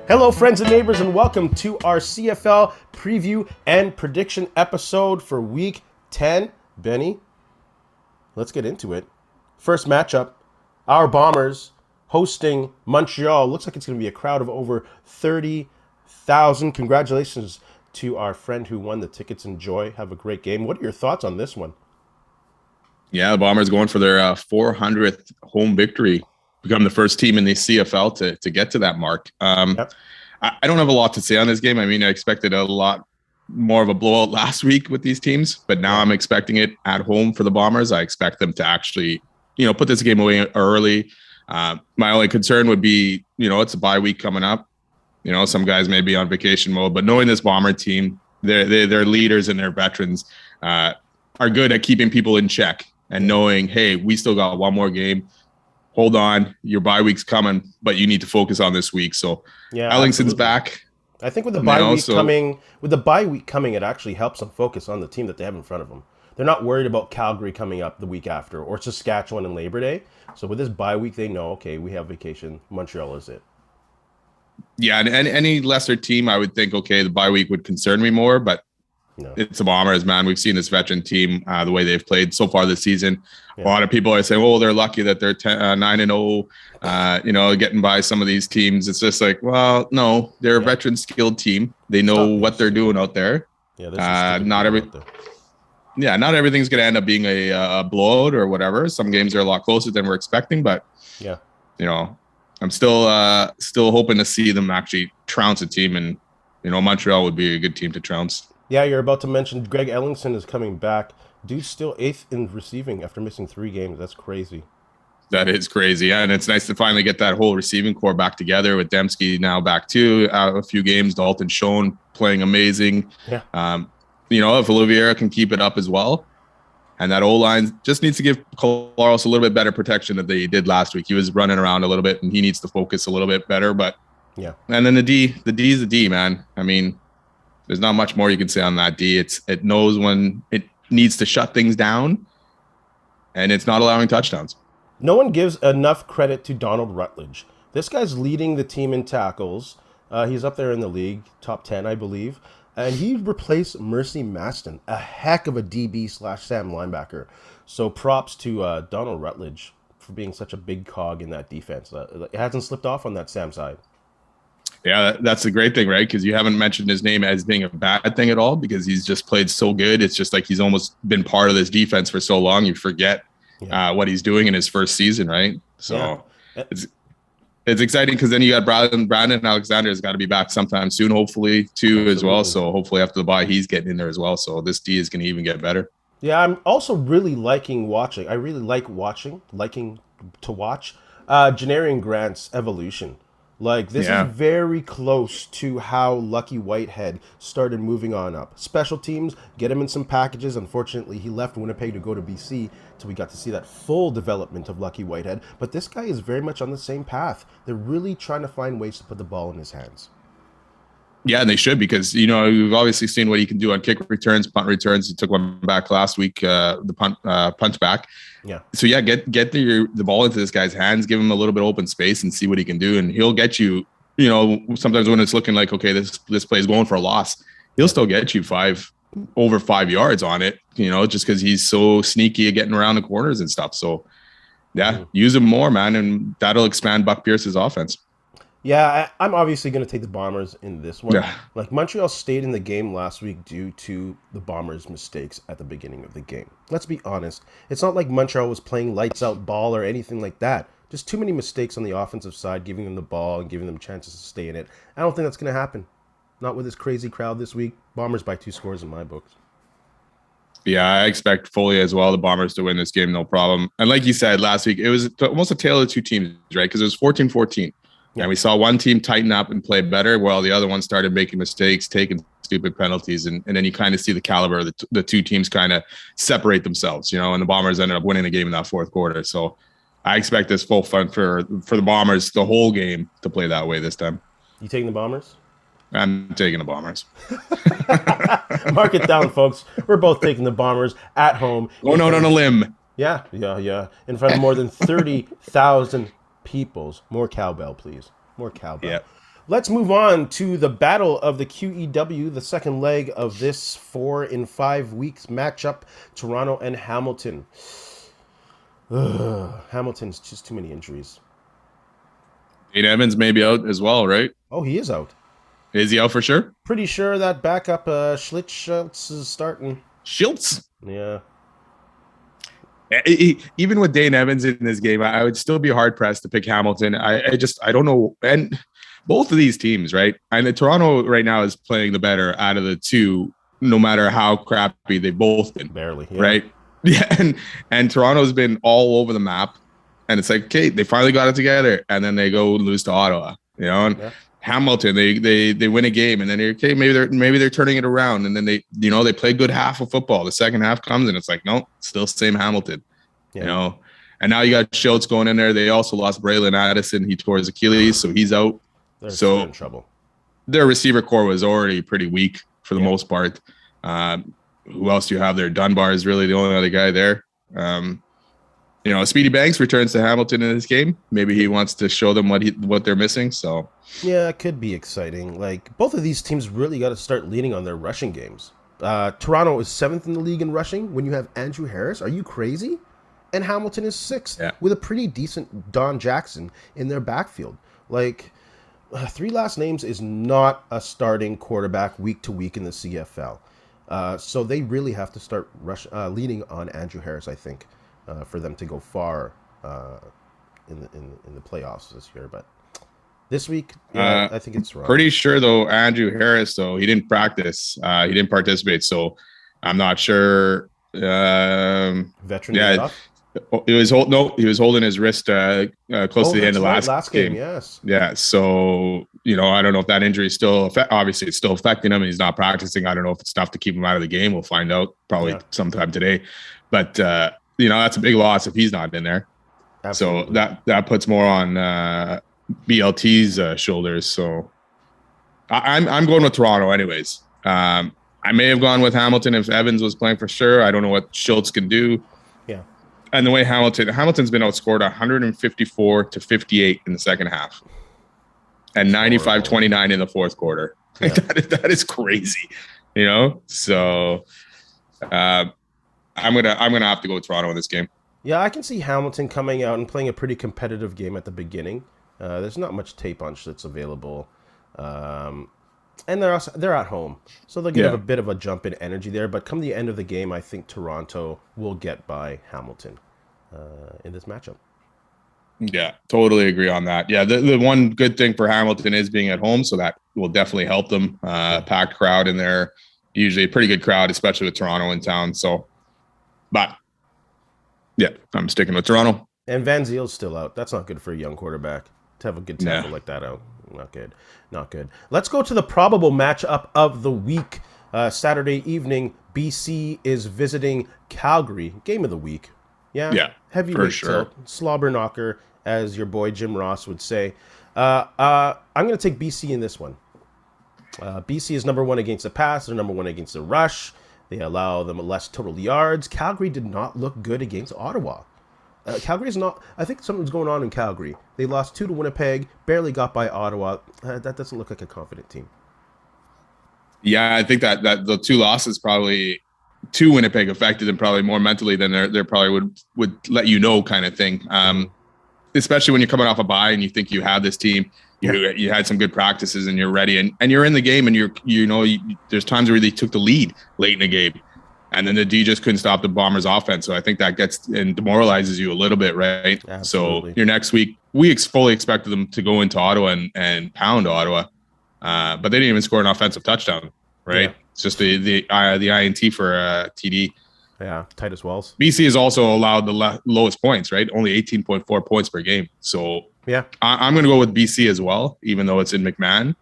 Hello, friends and neighbors, and welcome to our CFL preview and prediction episode for Week 10. Benny, let's get into it. First matchup, our Bombers hosting Montreal. Looks like it's going to be a crowd of over 30,000. Congratulations to our friend who won the tickets. Enjoy. Have a great game. What are your thoughts on this one? Yeah, the Bombers going for their 400th home victory. Become the first team in the CFL to get to that mark. Yep. I don't have a lot to say on this game. I mean, I expected a lot more of a blowout last week with these teams, but now I'm expecting it at home for the Bombers. I expect them to actually, put this game away early. My only concern would be, it's a bye week coming up. Some guys may be on vacation mode, but knowing this Bomber team, their leaders and their veterans are good at keeping people in check and knowing, hey, we still got one more game. Hold on, your bye week's coming, but you need to focus on this week. So Ellingson's back. I think with the bye week coming, it actually helps them focus on the team that they have in front of them. They're not worried about Calgary coming up the week after or Saskatchewan and Labor Day. So with this bye week, they know, okay, we have vacation. Montreal is it. Yeah, and any lesser team, I would think, okay, the bye week would concern me more, but it's the Bombers, man. We've seen this veteran team, the way they've played so far this season. Yeah. A lot of people are saying, "Oh, they're lucky that they're 9-0." Getting by some of these teams. It's just like, well, no, they're a veteran, skilled team. They know what they're doing out there. Yeah, not everything's going to end up being a blowout or whatever. Some games are a lot closer than we're expecting, but I'm still hoping to see them actually trounce a team, and Montreal would be a good team to trounce. Yeah, you're about to mention Greg Ellingson is coming back. Dude's still 8th in receiving after missing 3 games. That's crazy. That is crazy. Yeah, and it's nice to finally get that whole receiving core back together with Dembski now back too. A few games, Dalton Schoen playing amazing. Yeah. If Oliveira can keep it up as well. And that O-line just needs to give Collaros a little bit better protection than they did last week. He was running around a little bit, and he needs to focus a little bit better. But yeah. And then the D is the D, man. I mean, there's not much more you can say on that D. It knows when it needs to shut things down, and it's not allowing touchdowns. No one gives enough credit to Donald Rutledge. This guy's leading the team in tackles. He's up there in the league, top 10, I believe. And he replaced Mercy Maston, a heck of a DB/Sam linebacker. So props to Donald Rutledge for being such a big cog in that defense. It hasn't slipped off on that Sam side. Yeah, that's the great thing, right? Because you haven't mentioned his name as being a bad thing at all because he's just played so good. It's just like he's almost been part of this defense for so long. You forget what he's doing in his first season, right? So it's exciting because then you got Brandon Alexander has got to be back sometime soon, hopefully, too, as well. So hopefully after the bye, he's getting in there as well. So this D is going to even get better. Yeah, I'm also really liking watching. I really like liking to watch Janarian Grant's evolution. Like, this is very close to how Lucky Whitehead started moving on up. Special teams, get him in some packages. Unfortunately, he left Winnipeg to go to BC, so we got to see that full development of Lucky Whitehead. But this guy is very much on the same path. They're really trying to find ways to put the ball in his hands. Yeah, and they should because, we've obviously seen what he can do on kick returns, punt returns. He took one back last week, the punt back. Yeah. So, get the ball into this guy's hands, give him a little bit of open space and see what he can do. And he'll get you, sometimes when it's looking like, okay, this play is going for a loss, he'll still get you over 5 yards on it, just because he's so sneaky at getting around the corners and stuff. So, use him more, man, and that'll expand Buck Pierce's offense. Yeah, I'm obviously going to take the Bombers in this one. Yeah. Like, Montreal stayed in the game last week due to the Bombers' mistakes at the beginning of the game. Let's be honest. It's not like Montreal was playing lights-out ball or anything like that. Just too many mistakes on the offensive side, giving them the ball and giving them chances to stay in it. I don't think that's going to happen. Not with this crazy crowd this week. Bombers by 2 scores in my books. Yeah, I expect fully as well the Bombers to win this game, no problem. And like you said last week, it was almost a tale of 2 teams, right? Because it was 14-14. And we saw one team tighten up and play better while the other one started making mistakes, taking stupid penalties. And then you kind of see the caliber of the 2 teams kind of separate themselves, and the Bombers ended up winning the game in that 4th quarter. So I expect this full fun for the Bombers, the whole game, to play that way this time. You taking the Bombers? I'm taking the Bombers. Mark it down, folks. We're both taking the Bombers at home. Going out on a limb. Yeah. In front of more than 30,000 peoples. More cowbell, please. More cowbell. Yeah. Let's move on to the battle of the QEW, the second leg of this 4 in 5 weeks matchup, Toronto and Hamilton. Hamilton's just too many injuries. Dane Evans may be out as well, right? Oh, he is out. Is he out for sure? Pretty sure that backup Schultz is starting. Schultz? Yeah. Even with Dane Evans in this game, I would still be hard pressed to pick Hamilton. I don't know. And both of these teams, right? And Toronto right now is playing the better out of the two, no matter how crappy they've both been. Barely, yeah. Right? Yeah, and Toronto's been all over the map. And it's like, okay, they finally got it together, and then they go lose to Ottawa. And Hamilton, they win a game, and then okay, maybe they're turning it around, and then they play good half of football. The second half comes, and it's like, no, still same Hamilton. And now you got Schultz going in there. They also lost Braylon Addison. He tore his Achilles, so he's out. They're in trouble. Their receiver core was already pretty weak for the most part. Who else do you have there? Dunbar is really the only other guy there. Speedy Banks returns to Hamilton in this game. Maybe he wants to show them what they're missing. So yeah, it could be exciting. Like, both of these teams really got to start leaning on their rushing games. Toronto is 7th in the league in rushing when you have Andrew Harris. Are you crazy? And Hamilton is 6th with a pretty decent Don Jackson in their backfield. Like, 3 last names is not a starting quarterback week to week in the CFL. So they really have to start leaning on Andrew Harris, I think, for them to go far in the playoffs this year. But this week, I think it's wrong. Pretty sure, though, Andrew Harris, though, he didn't practice. He didn't participate. So I'm not sure. Veteran off? He was holding his wrist close to the end of last game. Yes. Yeah. So, I don't know if that injury is still obviously it's still affecting him and he's not practicing. I don't know if it's enough to keep him out of the game. We'll find out probably sometime today. But, that's a big loss if he's not in there. Absolutely. So that puts more on BLT's shoulders. So I'm going with Toronto anyways. I may have gone with Hamilton if Evans was playing for sure. I don't know what Schultz can do. Yeah. And the way Hamilton's been outscored 154-58 in the second half and 95-29 in the fourth quarter. Yeah. That is crazy, So I'm gonna have to go with Toronto in this game. Yeah, I can see Hamilton coming out and playing a pretty competitive game at the beginning. There's not much tape on that's available, and they're at home, so they'll get a bit of a jump in energy there. But come the end of the game, I think Toronto will get by Hamilton in this matchup. Yeah, totally agree on that. Yeah, the one good thing for Hamilton is being at home, so that will definitely help them. Packed crowd in there, usually a pretty good crowd, especially with Toronto in town. So, but yeah, I'm sticking with Toronto. And Van Ziel's still out. That's not good for a young quarterback to have a good tackle like that out. Not good. Let's go to the probable matchup of the week. Saturday evening, BC is visiting Calgary. Game of the week. Yeah. Heavyweight tilt. Slobber knocker, as your boy Jim Ross would say. I'm going to take BC in this one. BC is number 1 against the pass. They're number 1 against the rush. They allow them less total yards. Calgary did not look good against Ottawa. Calgary's not. I think something's going on in Calgary. They lost 2 to Winnipeg, barely got by Ottawa. That doesn't look like a confident team. Yeah, I think that the 2 losses probably to Winnipeg affected them probably more mentally than they probably would let kind of thing. Especially when you're coming off a bye and you think you have this team, you had some good practices and you're ready and you're in the game and there's times where they took the lead late in the game. And then the D just couldn't stop the Bombers' offense. So I think that gets and demoralizes you a little bit, right? Absolutely. So your next week, we fully expected them to go into Ottawa and pound Ottawa, but they didn't even score an offensive touchdown, right? Yeah. It's just the INT for TD. Yeah, Titus Wells. BC has also allowed the lowest points, right? Only 18.4 points per game. So yeah, I'm going to go with BC as well, even though it's in McMahon.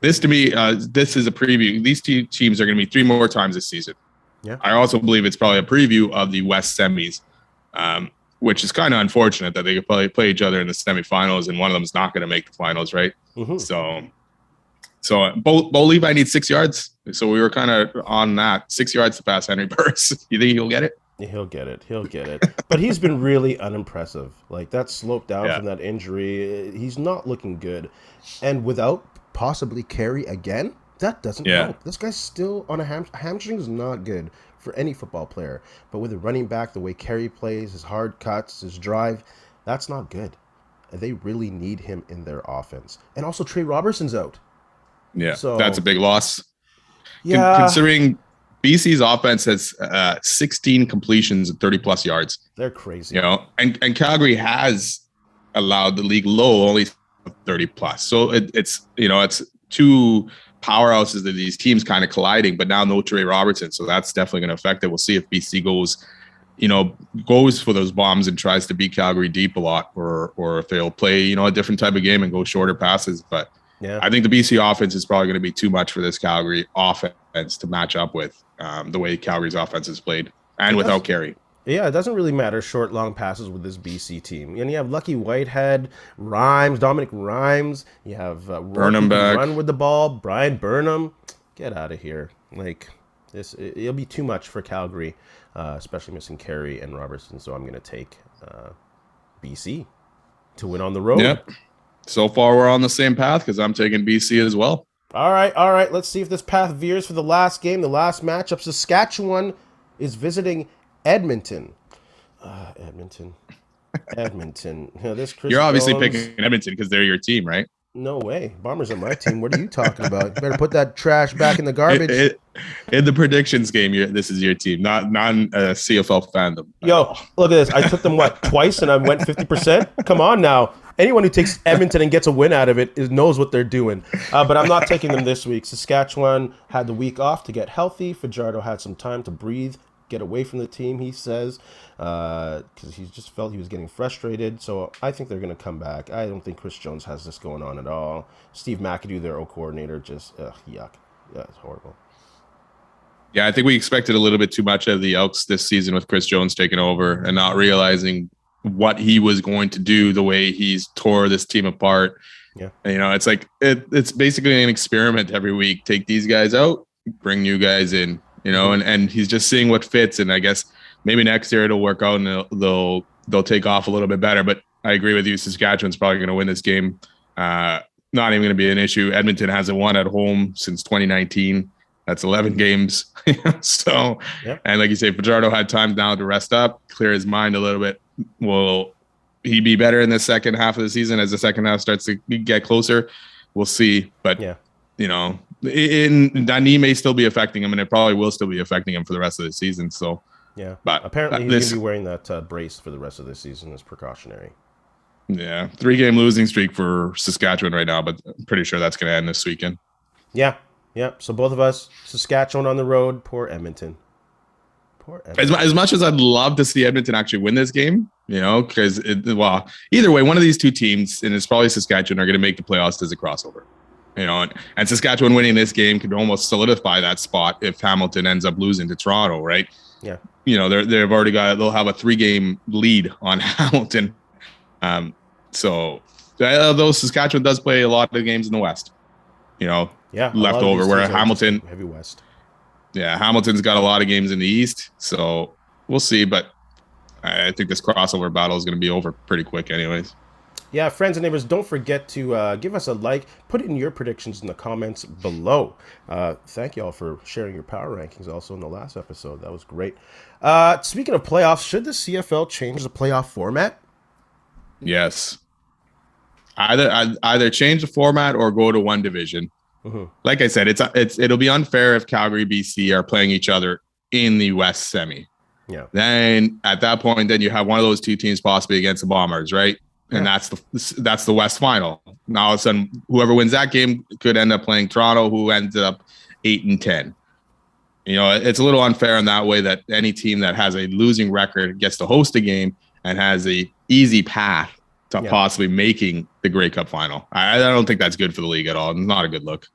This to me, this is a preview. These 2 teams are going to be 3 more times this season. Yeah, I also believe it's probably a preview of the West semis, which is kind of unfortunate that they could probably play each other in the semifinals and one of them is not going to make the finals, right? Mm-hmm. So Bo Levi needs 6 yards. So we were kind of on that 6 yards to pass Henry Burris. You think he'll get it? He'll get it. He'll get it. But he's been really unimpressive. Like, that sloped down from that injury. He's not looking good. And without possibly Carey again, that doesn't help. This guy's still on a hamstring is not good for any football player. But with a running back, the way Carey plays, his hard cuts, his drive, that's not good. And they really need him in their offense. And also, Trey Robertson's out. Yeah, so that's a big loss. Yeah. Considering BC's offense has 16 completions and 30-plus yards. They're crazy. And Calgary has allowed the league low only 30-plus. So it's two powerhouses of these teams kind of colliding, but now no Trey Robertson. So that's definitely going to affect it. We'll see if BC goes for those bombs and tries to beat Calgary deep a lot, or if they'll play, a different type of game and go shorter passes. But I think the BC offense is probably going to be too much for this Calgary offense to match up with the way Calgary's offense is played, and without Carey. Yeah, it doesn't really matter short, long passes with this BC team. And you have Lucky Whitehead, Dominic Rhymes. You have Burnham back. Run with the ball. Brian Burnham. Get out of here. Like, it'll be too much for Calgary, especially missing Carey and Robertson. So I'm going to take BC to win on the road. Yep. So far, we're on the same path because I'm taking BC as well. All right. Let's see if this path veers for the last game, the last matchup. Saskatchewan is visiting Edmonton. Edmonton. You're obviously picking Edmonton because they're your team, right? No way. Bombers are my team. What are you talking about? You better put that trash back in the garbage. In the predictions game, this is your team, not CFL fandom. Yo, look at this. I took them, twice, and I went 50%? Come on now. Anyone who takes Edmonton and gets a win out of it knows what they're doing. But I'm not taking them this week. Saskatchewan had the week off to get healthy. Fajardo had some time to breathe, get away from the team, he says, because he just felt he was getting frustrated. So I think they're going to come back. I don't think Chris Jones has this going on at all. Steve McAdoo, their O-coordinator, just yuck. Yeah, it's horrible. Yeah, I think we expected a little bit too much of the Elks this season with Chris Jones taking over and not realizing what he was going to do, the way he's tore this team apart. Yeah. And, it's like it's basically an experiment every week. Take these guys out, bring new guys in, and he's just seeing what fits. And I guess maybe next year it'll work out and they'll take off a little bit better. But I agree with you. Saskatchewan's probably going to win this game. Not even going to be an issue. Edmonton hasn't won at home since 2019. That's 11 games. So, And like you say, Fajardo had time now to rest up, clear his mind a little bit. Will he be better in the second half of the season as the second half starts to get closer? We'll see. But, that knee may still be affecting him, and it probably will still be affecting him for the rest of the season. So, but apparently he's going to be wearing that brace for the rest of the season as precautionary. Yeah, 3-game losing streak for Saskatchewan right now, but I'm pretty sure that's going to end this weekend. Yeah. So both of us, Saskatchewan on the road, poor Edmonton. As much as I'd love to see Edmonton actually win this game, because either way, one of these two teams, and it's probably Saskatchewan, are going to make the playoffs as a crossover. And Saskatchewan winning this game could almost solidify that spot if Hamilton ends up losing to Toronto, right? Yeah. They'll have a 3-game lead on Hamilton. So though Saskatchewan does play a lot of the games in the West, left over where Hamilton heavy West. Yeah, Hamilton's got a lot of games in the East, so we'll see. But I think this crossover battle is going to be over pretty quick anyways. Yeah, friends and neighbors, don't forget to give us a like. Put in your predictions in the comments below. Thank you all for sharing your power rankings also in the last episode. That was great. Speaking of playoffs, should the CFL change the playoff format? Yes. Either change the format or go to one division. Mm-hmm. Like I said, it'll be unfair if Calgary, BC are playing each other in the West semi. Yeah. Then at that point, then you have one of those two teams possibly against the Bombers, right? And that's the West final. Now all of a sudden, whoever wins that game could end up playing Toronto, who ended up 8-10. It's a little unfair in that way that any team that has a losing record gets to host a game and has a easy path to possibly making the Grey Cup final. I don't think that's good for the league at all. It's not a good look.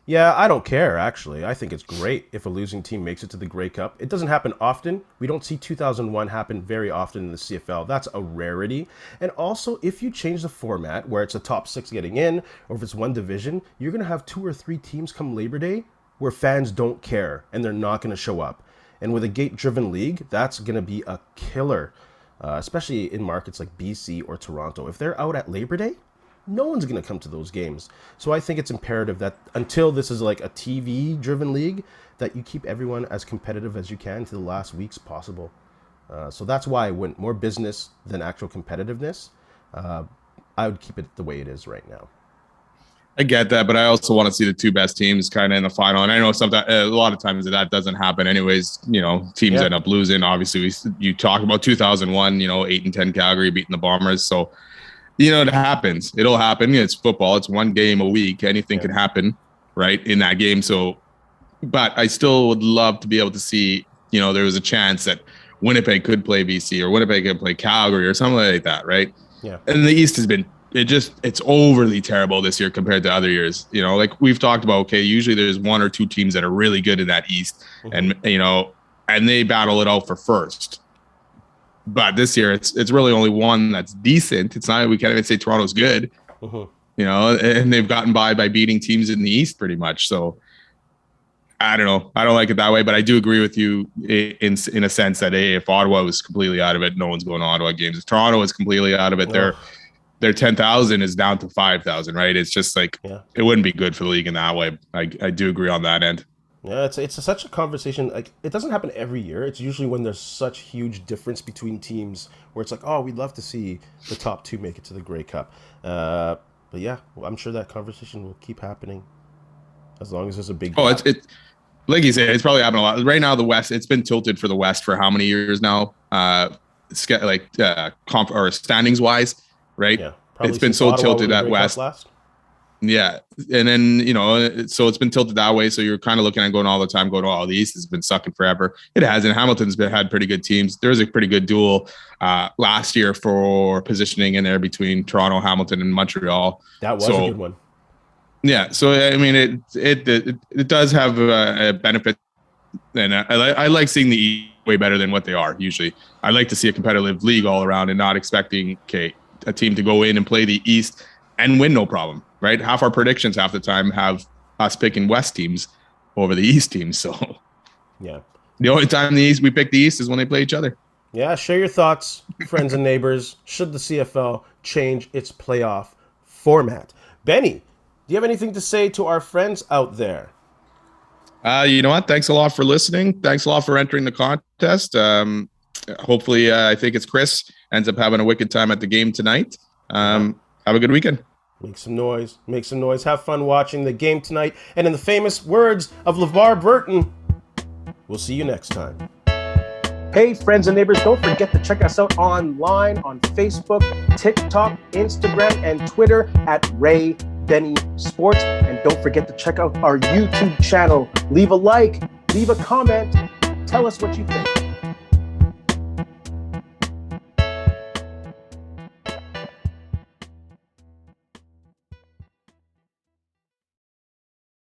Yeah, I don't care, actually. I think it's great if a losing team makes it to the Grey Cup. It doesn't happen often. We don't see 2001 happen very often in the CFL. That's a rarity. And also, if you change the format where it's a top 6 getting in, or if it's one division, you're going to have 2 or 3 teams come Labor Day where fans don't care and they're not going to show up. And with a gate-driven league, that's going to be a killer, especially in markets like BC or Toronto. If they're out at Labor Day, no one's going to come to those games. So I think it's imperative that until this is like a TV-driven league, that you keep everyone as competitive as you can to the last weeks possible. So that's why I went more business than actual competitiveness. I would keep it the way it is right now. I get that, but I also want to see the two best teams kind of in the final. And I know sometimes, a lot of times that doesn't happen anyways. Teams end up losing. Obviously, you talk about 2001, 8-10 Calgary beating the Bombers. So, it happens. It'll happen. It's football. It's one game a week. Anything can happen, right, in that game. So, but I still would love to be able to see, there was a chance that Winnipeg could play BC or Winnipeg could play Calgary or something like that, right? Yeah. And the East has been it's overly terrible this year compared to other years. Like we've talked about, okay, usually there's one or two teams that are really good in that East, and they battle it out for first. But this year it's really only one that's decent. It's not, we can't even say Toronto's good. And they've gotten by beating teams in the East pretty much. So I don't know. I don't like it that way, but I do agree with you in a sense that if Ottawa was completely out of it, no one's going to Ottawa games. If Toronto is completely out of it, their 10,000 is down to 5,000, right? It's just like, it wouldn't be good for the league in that way. I do agree on that end. Yeah, it's such a conversation. Like, it doesn't happen every year. It's usually when there's such huge difference between teams where it's like, oh, we'd love to see the top two make it to the Grey Cup. But yeah, I'm sure that conversation will keep happening as long as there's a big gap. It's like you said, it's probably happening a lot. Right now, the West, it's been tilted for the West for how many years now? Standings wise. Right. Yeah, it's been so tilted at West. Yeah. And then, so it's been tilted that way. So you're kind of looking at going all the time, going, oh, the East has been sucking forever. It hasn't. Hamilton's had pretty good teams. There was a pretty good duel last year for positioning in there between Toronto, Hamilton, and Montreal. That was a good one. Yeah. So, I mean, it does have a benefit. And I like seeing the East way better than what they are usually. I like to see a competitive league all around and not expecting, a team to go in and play the East and win no problem, right? Half our predictions half the time have us picking West teams over the East teams. So yeah, the only time we pick the East is when they play each other. Yeah, share your thoughts, friends and neighbors. Should the CFL change its playoff format? Benny, do you have anything to say to our friends out there? You know what? Thanks a lot for listening. Thanks a lot for entering the contest. Hopefully, I think it's Chris ends up having a wicked time at the game tonight. Have a good weekend. Make some noise. Make some noise. Have fun watching the game tonight. And in the famous words of LeVar Burton, we'll see you next time. Hey, friends and neighbors, don't forget to check us out online on Facebook, TikTok, Instagram, and Twitter at Ray Benny Sports. And don't forget to check out our YouTube channel. Leave a like, leave a comment, tell us what you think.